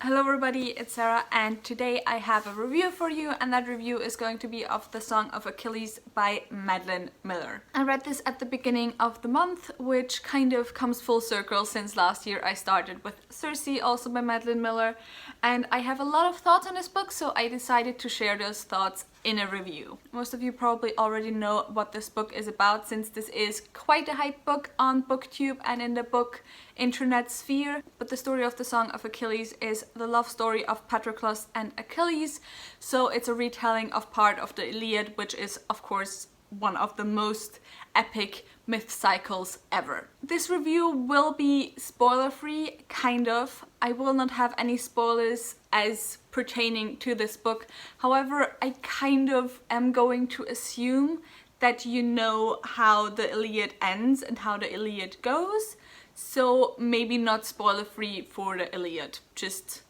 Hello everybody, it's Sarah and today I have a review for you, and that review is going to be of The Song of Achilles by Madeline Miller. I read this at the beginning of the month, which kind of comes full circle since last year I started with Circe, also by Madeline Miller, and I have a lot of thoughts on this book, so I decided to share those thoughts in a review. Most of you probably already know what this book is about, since this is quite a hype book on BookTube and in the book internet sphere. But the story of The Song of Achilles is the love story of Patroclus and Achilles, so it's a retelling of part of the Iliad, which is of course one of the most epic myth cycles ever. This review will be spoiler free, kind of. I will not have any spoilers as pertaining to this book. However, I kind of am going to assume that you know how the Iliad ends and how the Iliad goes, so maybe not spoiler free for the Iliad, just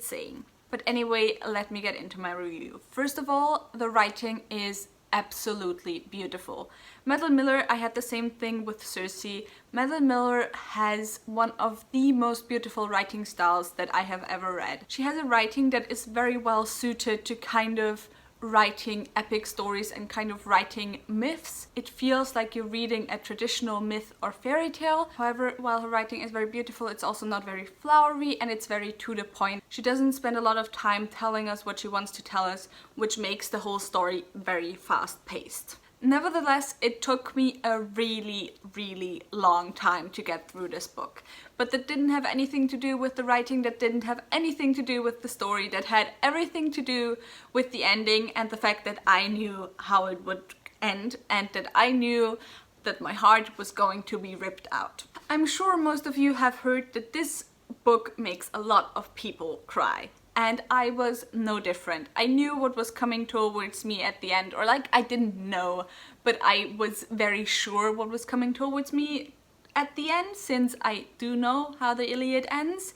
saying. But anyway, let me get into my review. First of all, the writing is absolutely beautiful. Madeline Miller, I had the same thing with Circe. Madeline Miller has one of the most beautiful writing styles that I have ever read. She has a writing that is very well suited to kind of writing epic stories and kind of writing myths. It feels like you're reading a traditional myth or fairy tale. However, while her writing is very beautiful, it's also not very flowery and it's very to the point. She doesn't spend a lot of time telling us what she wants to tell us, which makes the whole story very fast-paced. Nevertheless, it took me a really long time to get through this book. But that didn't have anything to do with the writing, that didn't have anything to do with the story, that had everything to do with the ending and the fact that I knew how it would end and that I knew that my heart was going to be ripped out. I'm sure most of you have heard that this book makes a lot of people cry. And I was no different. I knew what was coming towards me at the end, or like I didn't know, but I was very sure what was coming towards me at the end, since I do know how the Iliad ends.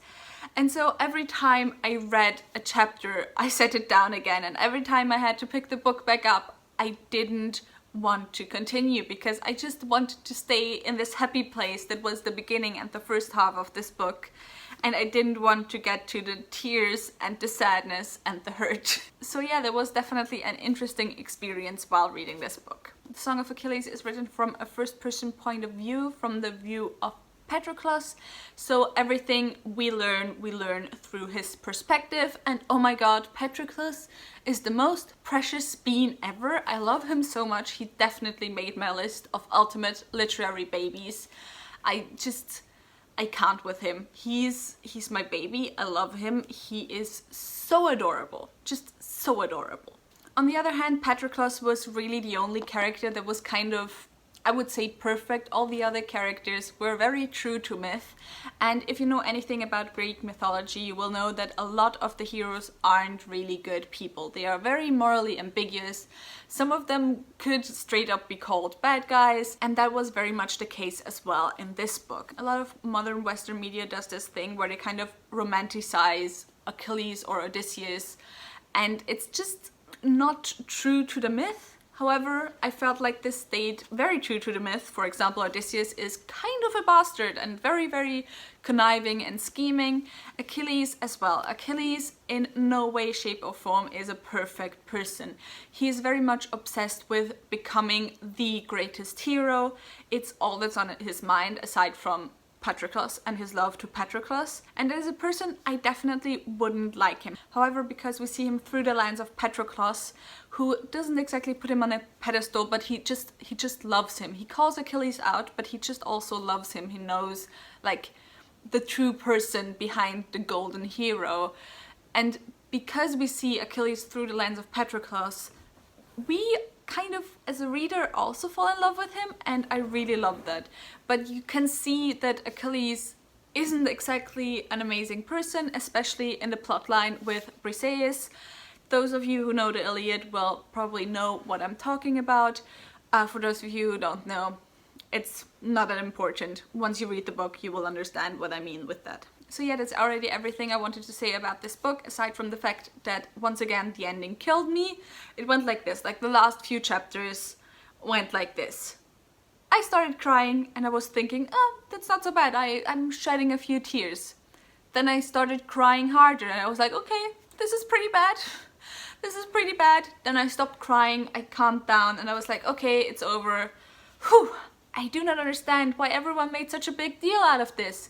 And so every time I read a chapter, I set it down again, and every time I had to pick the book back up, I didn't want to continue because I just wanted to stay in this happy place that was the beginning and the first half of this book, and I didn't want to get to the tears and the sadness and the hurt. So yeah, there was definitely an interesting experience while reading this book. The Song of Achilles is written from a first-person point of view, from the view of Patroclus, so everything we learn through his perspective, and oh my god, Patroclus is the most precious being ever. I love him so much. He definitely made my list of ultimate literary babies. I can't with him. He's my baby. I love him. He is so adorable, just so adorable. On the other hand, Patroclus was really the only character that was kind of, I would say, perfect. All the other characters were very true to myth, and if you know anything about Greek mythology, you will know that a lot of the heroes aren't really good people. They are very morally ambiguous. Some of them could straight up be called bad guys, and that was very much the case as well in this book. A lot of modern Western media does this thing where they kind of romanticize Achilles or Odysseus, and it's just not true to the myth. However, I felt like this stayed very true to the myth. For example, Odysseus is kind of a bastard and very conniving and scheming. Achilles as well. Achilles in no way, shape or form is a perfect person. He is very much obsessed with becoming the greatest hero. It's all that's on his mind aside from Patroclus and his love to Patroclus, and as a person I definitely wouldn't like him. However, because we see him through the lens of Patroclus, who doesn't exactly put him on a pedestal, but he just loves him. He calls Achilles out, but he just also loves him. He knows like the true person behind the golden hero, and because we see Achilles through the lens of Patroclus, we kind of, as a reader, also fall in love with him, and I really love that. But you can see that Achilles isn't exactly an amazing person, especially in the plotline with Briseis. Those of you who know the Iliad will probably know what I'm talking about. For those of you who don't know, it's not that important. Once you read the book, you will understand what I mean with that. So yeah, that's already everything I wanted to say about this book, aside from the fact that, once again, the ending killed me. It went like this, like the last few chapters went like this. I started crying and I was thinking, oh, that's not so bad, I'm shedding a few tears. then I started crying harder and I was like, okay, this is pretty bad. This is pretty bad. Then I stopped crying, I calmed down and I was like, okay, it's over. Whew, I do not understand why everyone made such a big deal out of this.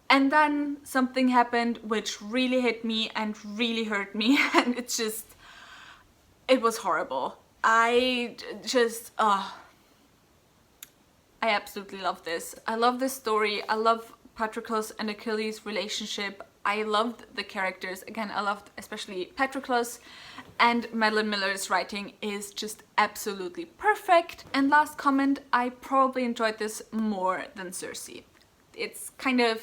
And then something happened which really hit me and really hurt me, and it was horrible. I absolutely love this. I love this story. I love Patroclus and Achilles' relationship. I loved the characters. Again, I loved especially Patroclus, and Madeline Miller's writing is just absolutely perfect. And last comment, I probably enjoyed this more than Circe. It's kind of,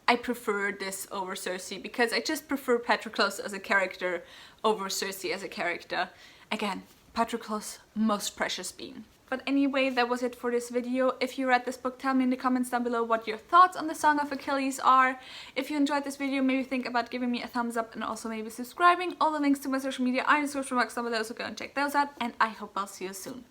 I prefer this over Circe because I just prefer Patroclus as a character over Circe as a character. Again, Patroclus, most precious being. But anyway, that was it for this video. If you read this book, tell me in the comments down below what your thoughts on the Song of Achilles are. If you enjoyed this video, maybe think about giving me a thumbs up and also maybe subscribing. All the links to my social media are in the description box down below, so go and check those out. And I hope I'll see you soon.